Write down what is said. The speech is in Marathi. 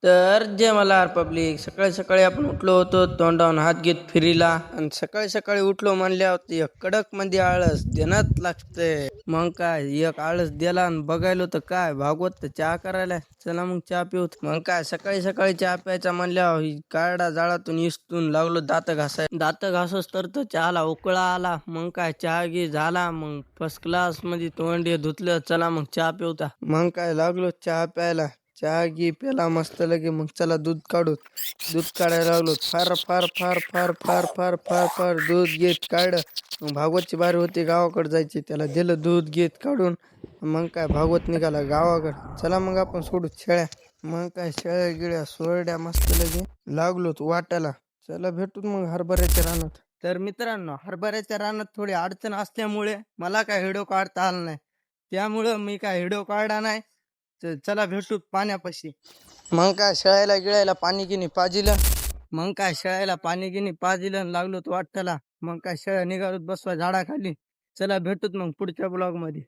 तर जय मल्हार पब्लिक. सकाळी सकाळी आपण उठलो होतो, तोंडावून हात घेत फिरीला. आणि सकाळी सकाळी उठलो म्हणल्यावर एक कडक मध्ये आळस देणंच लागते. मग काय एक आळस दिला आणि बघायलो तर काय भागवत तर चहा करायला. चला मग चहा पिऊत. मग काय सकाळी सकाळी चहा प्यायचा म्हणल्यावर काढा जाळातून इस्तून लागलो दात घासाय. दात घासच तर चहाला उकळा आला. मग काय चहा घे झाला. मग फर्स्ट क्लास मध्ये तोंड धुतलं. चला मग चहा पिऊता. मग काय लागलो चहा प्यायला. चहा घी पेला मस्त लगे. मग चला दूध काढू. दूध काढायला लागलो. फार फार फार फार फार फार फार फार दूध घेत काढ. मग भागवतची बारी होती गावाकडे जायची. त्याला दिलं दूध घेत काढून. मग काय भागवत निघाला गावाकडे. चला मग आपण सोडू शेळ्या. मग काय शेळ्या गिळ्या सोरड्या मस्त लगे लागलो वाटायला. चला भेटू मग हरभऱ्याच्या रानात. तर मित्रांनो, हरभऱ्याच्या रानात थोडी अडचण असल्यामुळे मला काय व्हिडिओ काढता आला नाही. त्यामुळं मी काय व्हिडिओ काढला नाही. चला भेटू पाण्यापाशी. मग काय शेळ्याला गिळायला पाणी गिनी पाजिलं. मग काय शेळ्याला पाणी गिनी पाजिलं आणि लागलो वाटताला. मग काय शेळ्या निघालो बसवा झाडाखाली. चला भेटूत मग पुढच्या ब्लॉग मध्ये.